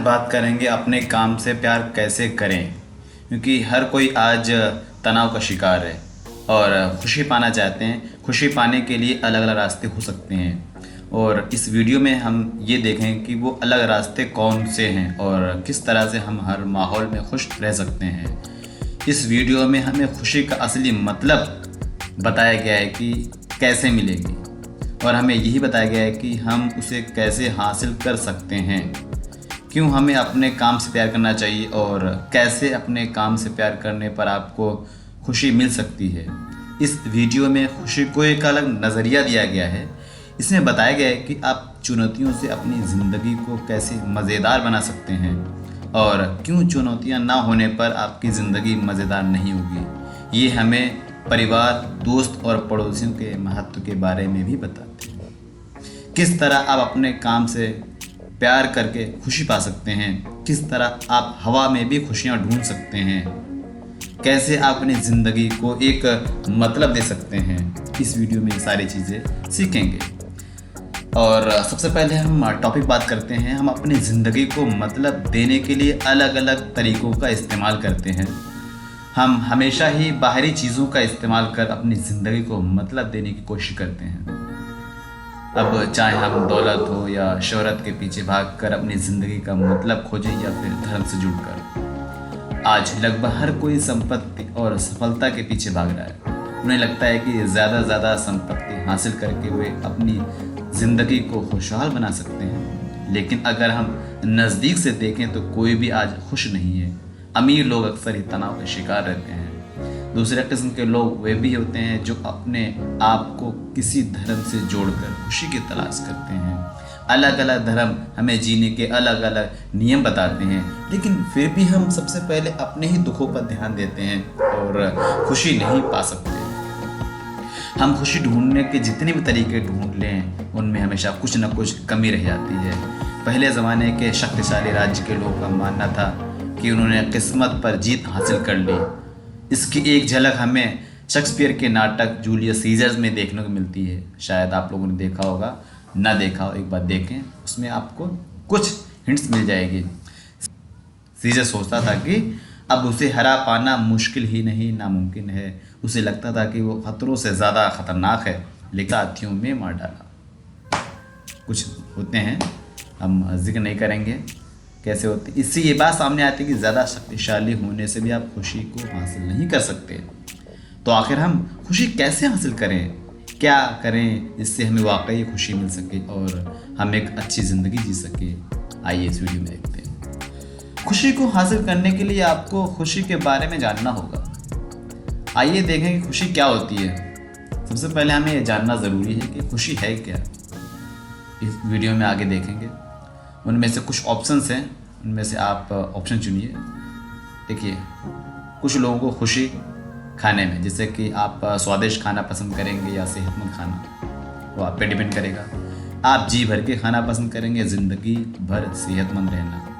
बात करेंगे अपने काम से प्यार कैसे करें, क्योंकि हर कोई आज तनाव का शिकार है और खुशी पाना चाहते हैं। खुशी पाने के लिए अलग अलग रास्ते हो सकते हैं और इस वीडियो में हम ये देखें कि वो अलग रास्ते कौन से हैं और किस तरह से हम हर माहौल में खुश रह सकते हैं। इस वीडियो में हमें खुशी का असली मतलब बताया गया है कि कैसे मिलेगी और हमें यही बताया गया है कि हम उसे कैसे हासिल कर सकते हैं, क्यों हमें अपने काम से प्यार करना चाहिए और कैसे अपने काम से प्यार करने पर आपको खुशी मिल सकती है। इस वीडियो में खुशी को एक अलग नज़रिया दिया गया है। इसमें बताया गया है कि आप चुनौतियों से अपनी ज़िंदगी को कैसे मज़ेदार बना सकते हैं और क्यों चुनौतियां ना होने पर आपकी ज़िंदगी मज़ेदार नहीं होगी। ये हमें परिवार, दोस्त और पड़ोसियों के महत्व के बारे में भी बताते हैं। किस तरह आप अपने काम से प्यार करके खुशी पा सकते हैं, किस तरह आप हवा में भी खुशियां ढूंढ सकते हैं, कैसे आप अपनी ज़िंदगी को एक मतलब दे सकते हैं। इस वीडियो में ये सारी चीज़ें सीखेंगे। और सबसे पहले हम टॉपिक बात करते हैं। हम अपनी ज़िंदगी को मतलब देने के लिए अलग अलग तरीक़ों का इस्तेमाल करते हैं। हम हमेशा ही बाहरी चीज़ों का इस्तेमाल कर अपनी ज़िंदगी को मतलब देने की कोशिश करते हैं। अब चाहे हम दौलत हो या शोहरत के पीछे भागकर अपनी ज़िंदगी का मतलब खोजें या फिर धर्म से जुड़कर। आज लगभग हर कोई संपत्ति और सफलता के पीछे भाग रहा है। उन्हें लगता है कि ज़्यादा से ज़्यादा संपत्ति हासिल करके वे अपनी ज़िंदगी को खुशहाल बना सकते हैं। लेकिन अगर हम नज़दीक से देखें तो कोई भी आज खुश नहीं है। अमीर लोग अक्सर ही तनाव के शिकार रहते हैं। दूसरे किस्म के लोग वे भी होते हैं जो अपने आप को किसी धर्म से जोड़कर खुशी की तलाश करते हैं। अलग अलग धर्म हमें जीने के अलग अलग नियम बताते हैं, लेकिन फिर भी हम सबसे पहले अपने ही दुखों पर ध्यान देते हैं और खुशी नहीं पा सकते। हम खुशी ढूंढने के जितने भी तरीके ढूंढ लें, उनमें हमेशा कुछ न कुछ कमी रह जाती है। पहले ज़माने के शक्तिशाली राज्य के लोगों का मानना था कि उन्होंने किस्मत पर जीत हासिल कर ली। इसकी एक झलक हमें शेक्सपियर के नाटक जूलियस सीजर में देखने को मिलती है। शायद आप लोगों ने देखा होगा, ना देखा हो एक बार देखें, उसमें आपको कुछ हिंट्स मिल जाएगी। सीजर सोचता था कि अब उसे हरा पाना मुश्किल ही नहीं नामुमकिन है। उसे लगता था कि वो खतरों से ज़्यादा ख़तरनाक है, लेकिन साथियों में मार डाला। कुछ होते हैं, हम जिक्र नहीं करेंगे कैसे होते। इससे ये बात सामने आती है कि ज़्यादा शक्तिशाली होने से भी आप खुशी को हासिल नहीं कर सकते। तो आखिर हम खुशी कैसे हासिल करें, क्या करें जिससे हमें वाकई खुशी मिल सके और हम एक अच्छी ज़िंदगी जी सके। आइए इस वीडियो में देखते हैं। खुशी को हासिल करने के लिए आपको खुशी के बारे में जानना होगा। आइए देखें कि खुशी क्या होती है। सबसे पहले हमें ये जानना ज़रूरी है कि खुशी है क्या। इस वीडियो में आगे देखेंगे, उनमें से कुछ ऑप्शंस हैं, उनमें से आप ऑप्शन चुनिए। देखिए, कुछ लोगों को खुशी खाने में, जैसे कि आप स्वादिष्ट खाना पसंद करेंगे या सेहतमंद खाना, वो आप पे डिपेंड करेगा। आप जी भर के खाना पसंद करेंगे, ज़िंदगी भर सेहतमंद रहना।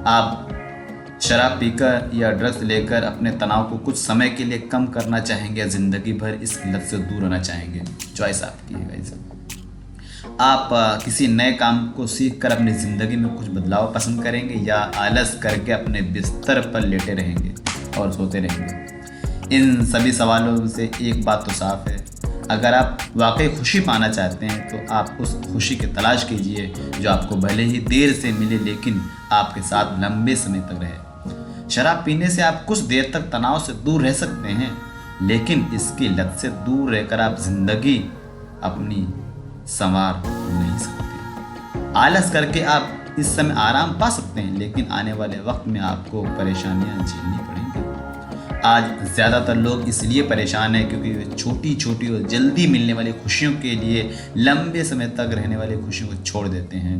आप शराब पीकर या ड्रग्स लेकर अपने तनाव को कुछ समय के लिए कम करना चाहेंगे या ज़िंदगी भर इस लत से दूर रहना चाहेंगे। चॉइस आपकी है गाइस। आप किसी नए काम को सीख कर अपनी ज़िंदगी में कुछ बदलाव पसंद करेंगे या आलस करके अपने बिस्तर पर लेटे रहेंगे और सोते रहेंगे। इन सभी सवालों से एक बात तो साफ है, अगर आप वाकई खुशी पाना चाहते हैं तो आप उस खुशी की तलाश कीजिए जो आपको भले ही देर से मिले लेकिन आपके साथ लंबे समय तक रहे। शराब पीने से आप कुछ देर तक तनाव से दूर रह सकते हैं, लेकिन इसकी लत से दूर रहकर आप ज़िंदगी अपनी संवार नहीं सकते। आलस करके आप इस समय आराम पा सकते हैं, लेकिन आने वाले वक्त में आपको परेशानियां झेलनी पड़ेंगी। आज ज़्यादातर लोग इसलिए परेशान हैं क्योंकि वे छोटी छोटी और जल्दी मिलने वाली खुशियों के लिए लंबे समय तक रहने वाली खुशियों को छोड़ देते हैं।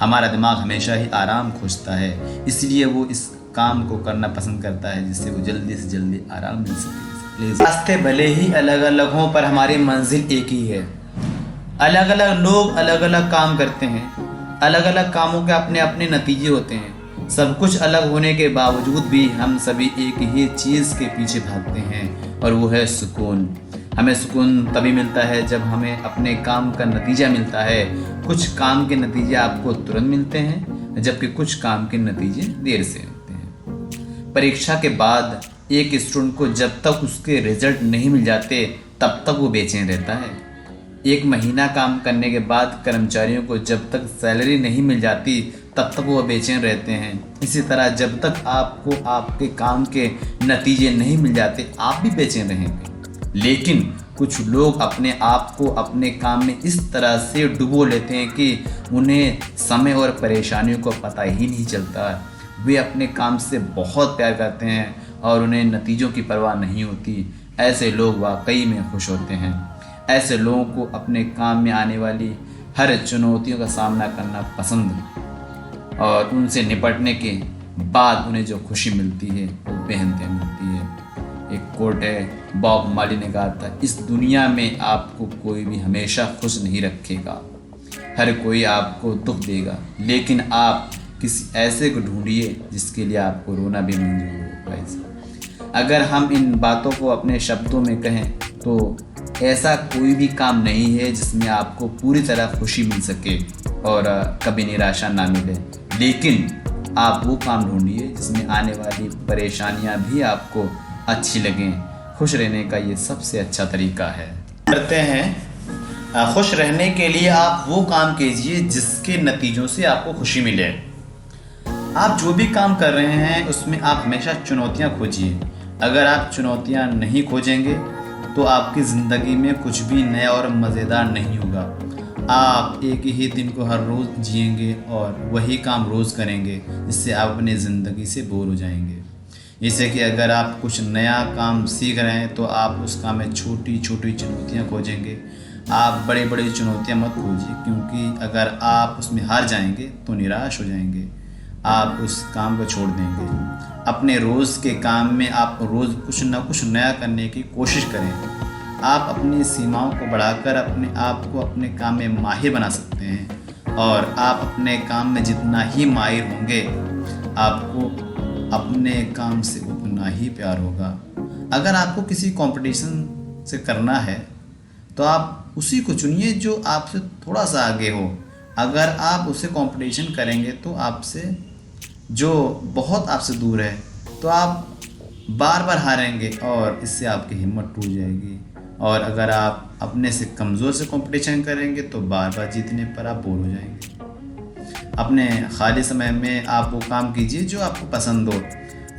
हमारा दिमाग हमेशा ही आराम खोजता है, इसलिए वो इस काम को करना पसंद करता है जिससे वो जल्दी से जल्दी आराम मिल सके। रास्ते भले ही अलग अलग हों पर हमारी मंजिल एक ही है। अलग अलग लोग अलग अलग काम करते हैं, अलग अलग कामों के अपने अपने नतीजे होते हैं। सब कुछ अलग होने के बावजूद भी हम सभी एक ही चीज़ के पीछे भागते हैं और वो है सुकून। हमें सुकून तभी मिलता है जब हमें अपने काम का नतीजा मिलता है। कुछ काम के नतीजे आपको तुरंत मिलते हैं, जबकि कुछ काम के नतीजे देर से होते हैं। परीक्षा के बाद एक स्टूडेंट को जब तक उसके रिजल्ट नहीं मिल जाते तब तक वो बेचैन रहता है। एक महीना काम करने के बाद कर्मचारियों को जब तक सैलरी नहीं मिल जाती तब तक वो बेचैन रहते हैं। इसी तरह जब तक आपको आपके काम के नतीजे नहीं मिल जाते आप भी बेचैन रहेंगे। लेकिन कुछ लोग अपने आप को अपने काम में इस तरह से डुबो लेते हैं कि उन्हें समय और परेशानियों को पता ही नहीं चलता। वे अपने काम से बहुत प्यार करते हैं और उन्हें नतीजों की परवाह नहीं होती। ऐसे लोग वाकई में खुश होते हैं। ऐसे लोगों को अपने काम में आने वाली हर चुनौतियों का सामना करना पसंद है और उनसे निपटने के बाद उन्हें जो खुशी मिलती है वो बेहद मिलती है। एक कोट है, बॉब मार्ली ने कहा था, इस दुनिया में आपको कोई भी हमेशा खुश नहीं रखेगा, हर कोई आपको दुख देगा, लेकिन आप किसी ऐसे को ढूंढिए जिसके लिए आपको रोना भी मंजूर हो। गाइस, अगर हम इन बातों को अपने शब्दों में कहें तो ऐसा कोई भी काम नहीं है जिसमें आपको पूरी तरह खुशी मिल सके और कभी निराशा ना मिले, लेकिन आप वो काम ढूंढिए जिसमें आने वाली परेशानियां भी आपको अच्छी लगें। खुश रहने का ये सबसे अच्छा तरीका है। करते हैं, खुश रहने के लिए आप वो काम कीजिए जिसके नतीजों से आपको खुशी मिले। आप जो भी काम कर रहे हैं उसमें आप हमेशा चुनौतियां खोजिए। अगर आप चुनौतियां नहीं खोजेंगे तो आपकी ज़िंदगी में कुछ भी नया और मज़ेदार नहीं होगा। आप एक ही दिन को हर रोज़ जिएंगे और वही काम रोज़ करेंगे, जिससे आप अपनी ज़िंदगी से बोर हो जाएंगे। जैसे कि अगर आप कुछ नया काम सीख रहे हैं तो आप उस काम में छोटी छोटी चुनौतियां खोजेंगे। आप बड़ी बड़ी चुनौतियां मत खोजिए, क्योंकि अगर आप उसमें हार जाएंगे तो निराश हो जाएंगे, आप उस काम को छोड़ देंगे। अपने रोज़ के काम में आप रोज़ कुछ ना कुछ नया करने की कोशिश करें। आप अपनी सीमाओं को बढ़ाकर अपने आप को अपने काम में माहिर बना सकते हैं और आप अपने काम में जितना ही माहिर होंगे आपको अपने काम से उतना ही प्यार होगा। अगर आपको किसी कंपटीशन से करना है तो आप उसी को चुनिए जो आपसे थोड़ा सा आगे हो। अगर आप उससे कंपटीशन करेंगे तो आपसे जो बहुत आपसे दूर है तो आप बार बार हारेंगे और इससे आपकी हिम्मत टूट जाएगी। और अगर आप अपने से कमज़ोर से कंपटीशन करेंगे तो बार बार जीतने पर आप बोर हो जाएंगे। अपने खाली समय में आप वो काम कीजिए जो आपको पसंद हो,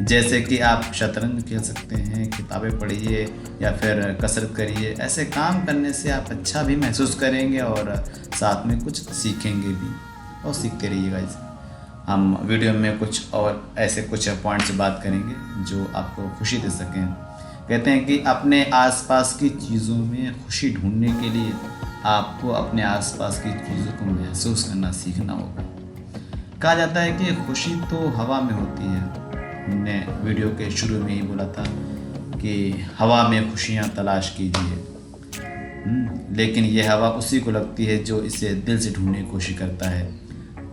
जैसे कि आप शतरंज खेल सकते हैं, किताबें पढ़िए या फिर कसरत करिए। ऐसे काम करने से आप अच्छा भी महसूस करेंगे और साथ में कुछ सीखेंगे भी, और सीखते रहिएगा। इसे हम वीडियो में कुछ और ऐसे कुछ पॉइंट से बात करेंगे जो आपको खुशी दे सकें। कहते हैं कि अपने आसपास की चीज़ों में खुशी ढूंढने के लिए आपको अपने आसपास की चीज़ों को महसूस करना सीखना होगा। कहा जाता है कि खुशी तो हवा में होती है। हमने वीडियो के शुरू में ही बोला था कि हवा में खुशियाँ तलाश कीजिए, लेकिन यह हवा उसी को लगती है जो इसे दिल से ढूंढने की कोशिश करता है।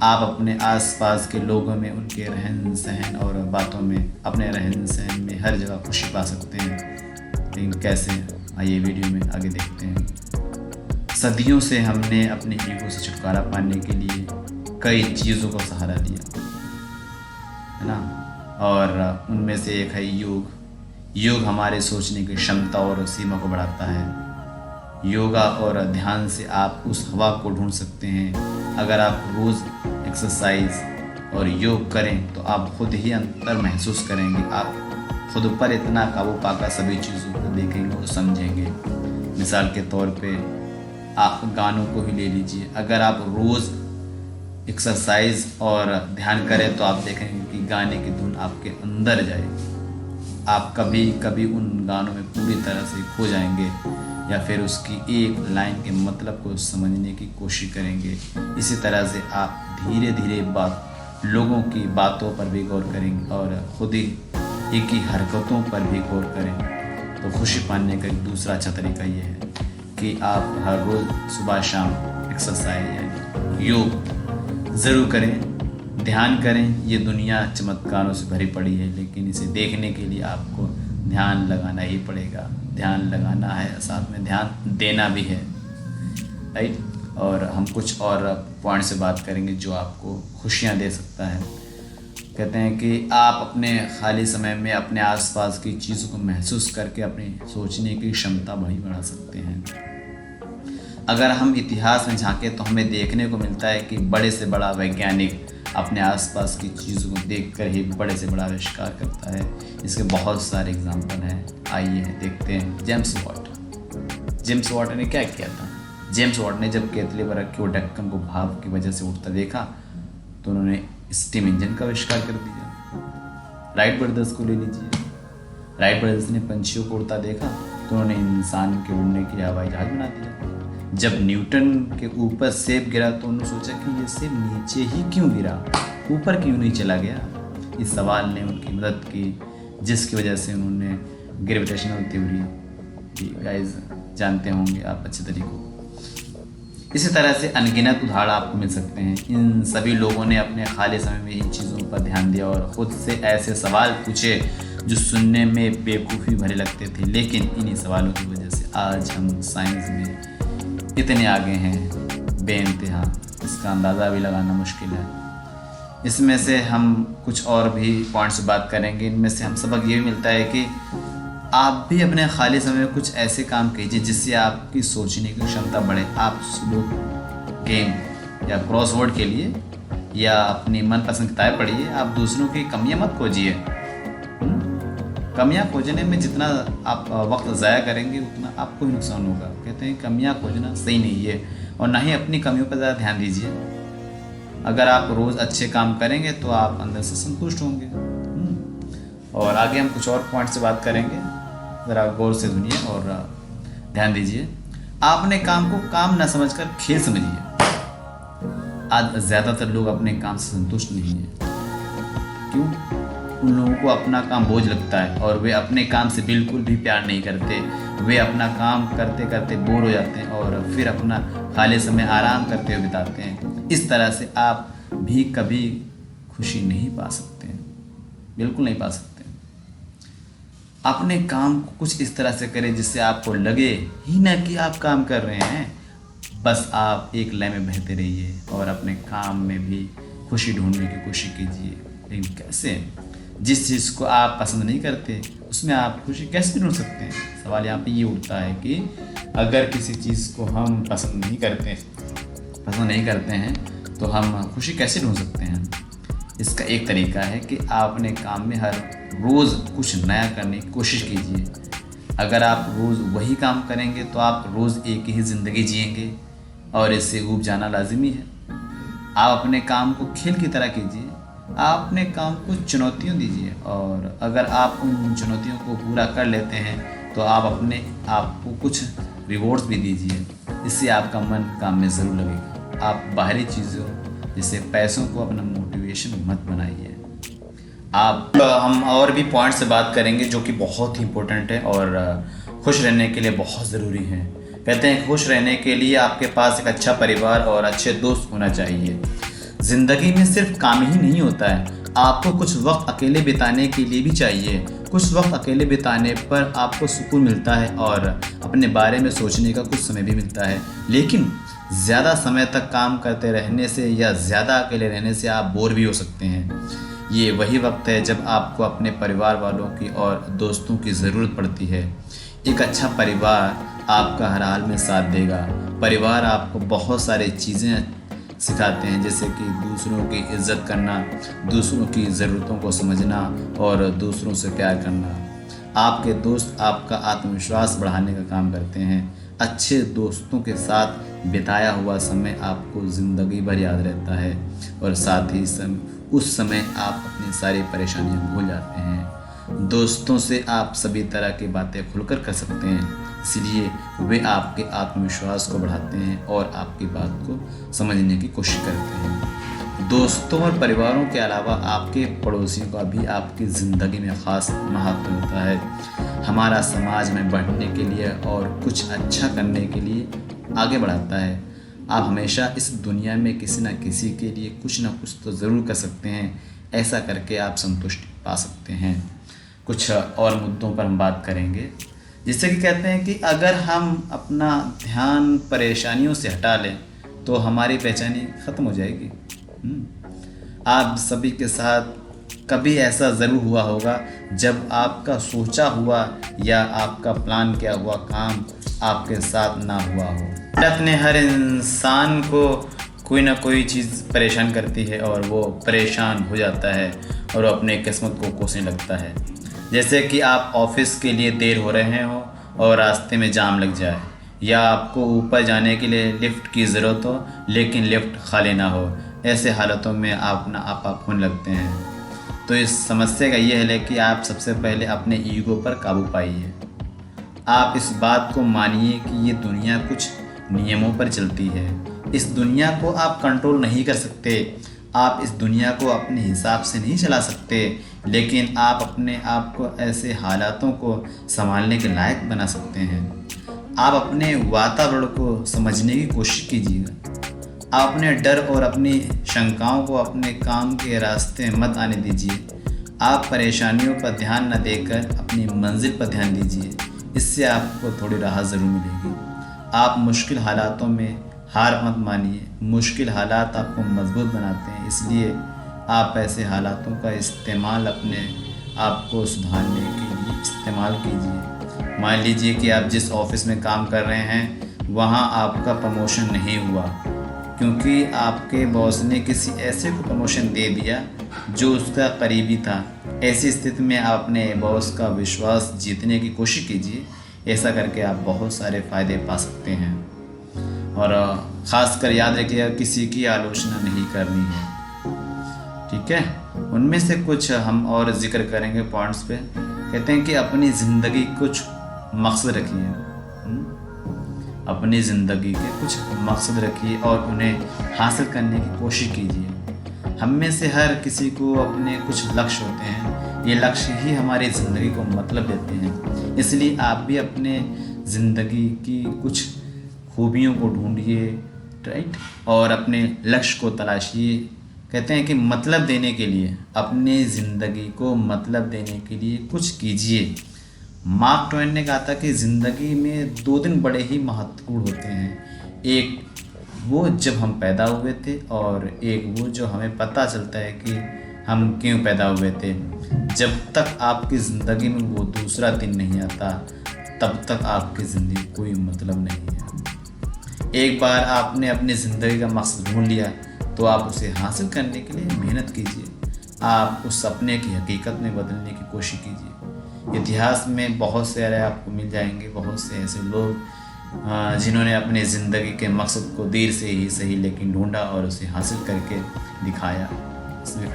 आप अपने आसपास के लोगों में, उनके रहन सहन और बातों में, अपने रहन सहन में हर जगह खुशी पा सकते हैं। लेकिन कैसे, आइए वीडियो में आगे देखते हैं। सदियों से हमने अपने ईगो से छुटकारा पाने के लिए कई चीज़ों को सहारा लिया है ना, और उनमें से एक है योग। योग हमारे सोचने की क्षमता और सीमा को बढ़ाता है। योगा और ध्यान से आप उस हवा को ढूंढ सकते हैं। अगर आप रोज़ एक्सरसाइज और योग करें तो आप खुद ही अंतर महसूस करेंगे। आप खुद पर इतना काबू पाकर सभी चीज़ों को देखेंगे और समझेंगे। मिसाल के तौर पे आप गानों को ही ले लीजिए। अगर आप रोज़ एक्सरसाइज और ध्यान करें तो आप देखेंगे कि गाने की धुन आपके अंदर जाएगी। आप कभी कभी उन गानों में पूरी तरह से खो जाएंगे या फिर उसकी एक लाइन के मतलब को समझने की कोशिश करेंगे। इसी तरह से आप धीरे धीरे लोगों की बातों पर भी गौर करेंगे और खुद ही की हरकतों पर भी गौर करें। तो खुशी पाने का एक दूसरा अच्छा तरीका ये है कि आप हर रोज़ सुबह शाम एक्सरसाइज यानी योग ज़रूर करें, ध्यान करें। ये दुनिया चमत्कारों से भरी पड़ी है, लेकिन इसे देखने के लिए आपको ध्यान लगाना ही पड़ेगा। ध्यान लगाना है, साथ में ध्यान देना भी है, राइट। और हम कुछ और पॉइंट से बात करेंगे जो आपको खुशियाँ दे सकता है। कहते हैं कि आप अपने खाली समय में अपने आसपास की चीज़ों को महसूस करके अपनी सोचने की क्षमता बढ़ा सकते हैं। अगर हम इतिहास में झांकें तो हमें देखने को मिलता है कि बड़े से बड़ा वैज्ञानिक अपने आसपास की चीज़ों को देखकर ही बड़े से बड़ा आविष्कार करता है। इसके बहुत सारे एग्जाम्पल हैं, आइए देखते हैं। जेम्स वाट ने क्या किया था? जेम्स वाट ने जब केतली बरफ के ढक्कन को भाप की वजह से उड़ता देखा तो उन्होंने स्टीम इंजन का आविष्कार कर दिया। राइट ब्रदर्स को ले लीजिए, राइट ब्रदर्स ने पंछियों को उड़ता देखा तो उन्होंने इंसान के उड़ने के लिए हवाई जहाज बना दिया। जब न्यूटन के ऊपर सेब गिरा तो उन्होंने सोचा कि ये सेब नीचे ही क्यों गिरा, ऊपर क्यों नहीं चला गया। इस सवाल ने उनकी मदद की, जिसकी वजह से उन्होंने ग्रेविटेशनल थ्योरी, गाइस जानते होंगे आप अच्छे तरीकों। इसी तरह से अनगिनत उदाहरण आपको मिल सकते हैं। इन सभी लोगों ने अपने खाली समय में इन चीज़ों पर ध्यान दिया और ख़ुद से ऐसे सवाल पूछे जो सुनने में बेवकूफ़ी भरे लगते थे, लेकिन इन्हीं सवालों की वजह से आज हम साइंस में इतने आगे हैं बेइंतहा, इसका अंदाज़ा भी लगाना मुश्किल है। इसमें से हम कुछ और भी पॉइंट्स बात करेंगे। इनमें से हम सबक ये भी मिलता है कि आप भी अपने खाली समय में कुछ ऐसे काम कीजिए जिससे आपकी सोचने की क्षमता बढ़े। आप सुडोकू गेम या क्रॉसवर्ड के लिए या अपनी मनपसंद किताबें पढ़िए। आप दूसरों की कमियां मत खोजिए। कमियां खोजने में जितना आप वक्त ज़ाया करेंगे उतना आपको ही नुकसान होगा। कहते हैं कमियां खोजना सही नहीं है और ना ही अपनी कमियों पर ज़्यादा ध्यान दीजिए। अगर आप रोज़ अच्छे काम करेंगे तो आप अंदर से संतुष्ट होंगे। और आगे हम कुछ और पॉइंट से बात करेंगे, ज़रा गौर से सुनिए और ध्यान दीजिए। आप अपने काम को काम न समझकर खेल समझिए। आज ज़्यादातर लोग अपने काम से संतुष्ट नहीं हैं। क्यों? उन लोगों को अपना काम बोझ लगता है और वे अपने काम से बिल्कुल भी प्यार नहीं करते। वे अपना काम करते करते बोर हो जाते हैं और फिर अपना खाली समय आराम करते हुए बिताते हैं। इस तरह से आप भी कभी खुशी नहीं पा सकते हैं, बिल्कुल नहीं पा सकते। अपने काम को कुछ इस तरह से करें जिससे आपको लगे ही ना कि आप काम कर रहे हैं। बस आप एक लय में बहते रहिए और अपने काम में भी खुशी ढूंढने की कोशिश कीजिए। लेकिन कैसे? जिस चीज़ को आप पसंद नहीं करते उसमें आप खुशी कैसे ढूंढ सकते हैं? सवाल यहाँ पे ये उठता है कि अगर किसी चीज़ को हम पसंद नहीं करते हैं तो हम खुशी कैसे ढूंढ सकते हैं? इसका एक तरीका है कि आप अपने काम में हर रोज़ कुछ नया करने की कोशिश कीजिए। अगर आप रोज़ वही काम करेंगे तो आप रोज़ एक ही ज़िंदगी जिएंगे और इससे ऊब जाना लाजिमी है। आप अपने काम को खेल की तरह कीजिए। आप अपने काम को चुनौतियाँ दीजिए और अगर आप उन चुनौतियों को पूरा कर लेते हैं तो आप अपने आप को कुछ रिवॉर्ड्स भी दीजिए। इससे आपका मन काम में ज़रूर लगेगा। आप बाहरी चीज़ों जैसे पैसों को अपना मोटिवेशन मत बनाइए। हम और भी पॉइंट से बात करेंगे जो कि बहुत ही इम्पोर्टेंट है और खुश रहने के लिए बहुत ज़रूरी है। कहते हैं खुश रहने के लिए आपके पास एक अच्छा परिवार और अच्छे दोस्त होना चाहिए। ज़िंदगी में सिर्फ काम ही नहीं होता है, आपको कुछ वक्त अकेले बिताने के लिए भी चाहिए। कुछ वक्त अकेले बिताने पर आपको सुकून मिलता है और अपने बारे में सोचने का कुछ समय भी मिलता है। लेकिन ज़्यादा समय तक काम करते रहने से या ज़्यादा अकेले रहने से आप बोर भी हो सकते हैं। ये वही वक्त है जब आपको अपने परिवार वालों की और दोस्तों की ज़रूरत पड़ती है। एक अच्छा परिवार आपका हर हाल में साथ देगा। परिवार आपको बहुत सारी चीज़ें सिखाते हैं जैसे कि दूसरों की इज्जत करना, दूसरों की ज़रूरतों को समझना और दूसरों से प्यार करना। आपके दोस्त आपका आत्मविश्वास बढ़ाने का काम करते हैं। अच्छे दोस्तों के साथ बिताया हुआ समय आपको ज़िंदगी भर याद रहता है और साथ ही उस समय आप अपनी सारी परेशानियां भूल जाते हैं। दोस्तों से आप सभी तरह की बातें खुलकर कर सकते हैं, इसलिए वे आपके आत्मविश्वास को बढ़ाते हैं और आपकी बात को समझने की कोशिश करते हैं। दोस्तों और परिवारों के अलावा आपके पड़ोसियों का भी आपकी ज़िंदगी में ख़ास महत्व होता है। हमारा समाज में बढ़ने के लिए और कुछ अच्छा करने के लिए आगे बढ़ाता है। आप हमेशा इस दुनिया में किसी न किसी के लिए कुछ न कुछ तो ज़रूर कर सकते हैं। ऐसा करके आप संतुष्टि पा सकते हैं। कुछ और मुद्दों पर हम बात करेंगे, जिससे कि कहते हैं कि अगर हम अपना ध्यान परेशानियों से हटा लें तो हमारी पहचान ही ख़त्म हो जाएगी। आप सभी के साथ कभी ऐसा ज़रूर हुआ होगा जब आपका सोचा हुआ या आपका प्लान किया हुआ काम आपके साथ ना हुआ हो। भारत ने हर इंसान को कोई ना कोई चीज़ परेशान करती है और वो परेशान हो जाता है और वो अपने किस्मत को कोसने लगता है। जैसे कि आप ऑफिस के लिए देर हो रहे हो और रास्ते में जाम लग जाए, या आपको ऊपर जाने के लिए लिफ्ट की ज़रूरत हो लेकिन लिफ्ट खाली ना हो। ऐसे हालतों में आप अपना आपा खोने लगते हैं। तो इस समस्या का ये हल है कि आप सबसे पहले अपने ईगो पर काबू पाइए। आप इस बात को मानिए कि ये दुनिया कुछ नियमों पर चलती है। इस दुनिया को आप कंट्रोल नहीं कर सकते, आप इस दुनिया को अपने हिसाब से नहीं चला सकते, लेकिन आप अपने आप को ऐसे हालातों को संभालने के लायक बना सकते हैं। आप अपने वातावरण को समझने की कोशिश कीजिएगा। आप अपने डर और अपनी शंकाओं को अपने काम के रास्ते मत आने दीजिए। आप परेशानियों पर ध्यान न देकर अपनी मंजिल पर ध्यान दीजिए। इससे आपको थोड़ी राहत ज़रूर मिलेगी। आप मुश्किल हालातों में हार मत मानिए। मुश्किल हालात आपको मजबूत बनाते हैं, इसलिए आप ऐसे हालातों का इस्तेमाल अपने आप को सुधारने के लिए इस्तेमाल कीजिए। मान लीजिए कि आप जिस ऑफिस में काम कर रहे हैं वहाँ आपका प्रमोशन नहीं हुआ क्योंकि आपके बॉस ने किसी ऐसे को प्रमोशन दे दिया जो उसका करीबी था। ऐसी स्थिति में आप अपने बॉस का विश्वास जीतने की कोशिश कीजिए। ऐसा करके आप बहुत सारे फ़ायदे पा सकते हैं। और ख़ासकर याद रखिएगा, किसी की आलोचना नहीं करनी है, ठीक है। उनमें से कुछ हम और जिक्र करेंगे पॉइंट्स पे। कहते हैं कि अपनी ज़िंदगी कुछ मकसद रखिए। अपनी ज़िंदगी के कुछ मकसद रखिए और उन्हें हासिल करने की कोशिश कीजिए। हम में से हर किसी को अपने कुछ लक्ष्य होते हैं। ये लक्ष्य ही हमारी ज़िंदगी को मतलब देते हैं। इसलिए आप भी अपने ज़िंदगी की कुछ खूबियों को ढूंढिए, राइट, और अपने लक्ष्य को तलाशिए। कहते हैं कि मतलब देने के लिए, अपने ज़िंदगी को मतलब देने के लिए कुछ कीजिए। मार्क ट्वेन ने कहा था कि ज़िंदगी में 2 दिन बड़े ही महत्वपूर्ण होते हैं। एक वो जब हम पैदा हुए थे और एक वो जो हमें पता चलता है कि हम क्यों पैदा हुए थे। जब तक आपकी ज़िंदगी में वो दूसरा दिन नहीं आता तब तक आपकी ज़िंदगी कोई मतलब नहीं है। एक बार आपने अपनी ज़िंदगी का मकसद ढूंढ लिया तो आप उसे हासिल करने के लिए मेहनत कीजिए। आप उस सपने की हकीकत में बदलने की कोशिश कीजिए। इतिहास में बहुत सारे आपको मिल जाएंगे, बहुत से ऐसे लोग जिन्होंने अपने ज़िंदगी के मकसद को देर से ही सही लेकिन ढूंढा और उसे हासिल करके दिखाया। इसमें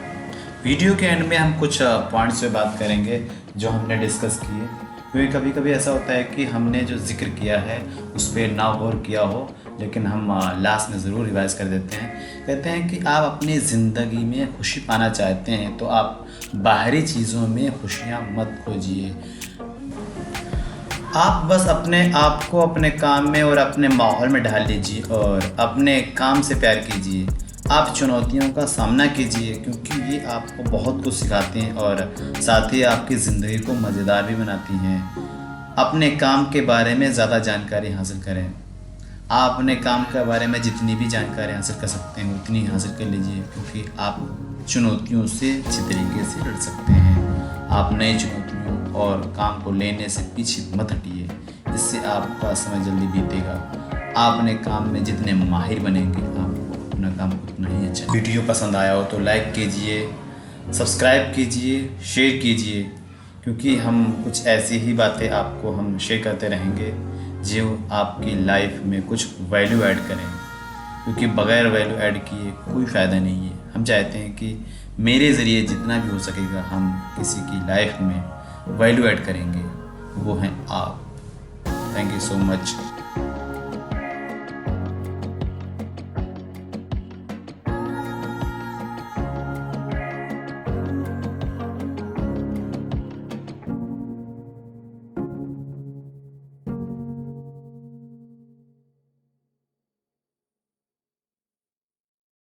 वीडियो के एंड में हम कुछ पॉइंट्स पे बात करेंगे जो हमने डिस्कस किए, क्योंकि कभी कभी ऐसा होता है कि हमने जो जिक्र किया है उस पर ना गौर किया हो, लेकिन हम लास्ट में ज़रूर रिवाइज़ कर देते हैं। कहते हैं कि आप अपनी ज़िंदगी में खुशी पाना चाहते हैं तो आप बाहरी चीज़ों में खुशियाँ मत खोजिए। आप बस अपने आप को अपने काम में और अपने माहौल में ढाल लीजिए और अपने काम से प्यार कीजिए। आप चुनौतियों का सामना कीजिए क्योंकि ये आपको बहुत कुछ सिखाते हैं और साथ ही आपकी ज़िंदगी को मज़ेदार भी बनाती हैं। अपने काम के बारे में ज़्यादा जानकारी हासिल करें। आप अपने काम के बारे में जितनी भी जानकारी हासिल कर सकते हैं उतनी हासिल कर लीजिए, क्योंकि आप चुनौतियों से अच्छी तरीके से लड़ सकते हैं। आप नई चुनौतियों और काम को लेने से पीछे मत हटिए, इससे आपका समय जल्दी बीतेगा। आप अपने काम में जितने माहिर बनेंगे आपको अपना काम उतना ही अच्छा। वीडियो पसंद आया हो तो लाइक कीजिए, सब्सक्राइब कीजिए, शेयर कीजिए, क्योंकि हम कुछ ऐसी ही बातें आपको हम शेयर करते रहेंगे जो आपकी लाइफ में कुछ वैल्यू ऐड करें, क्योंकि बग़ैर वैल्यू ऐड किए कोई फ़ायदा नहीं है। हम चाहते हैं कि मेरे ज़रिए जितना भी हो सकेगा हम किसी की लाइफ में वैल्यू ऐड करेंगे, वो हैं आप। Thank you so much.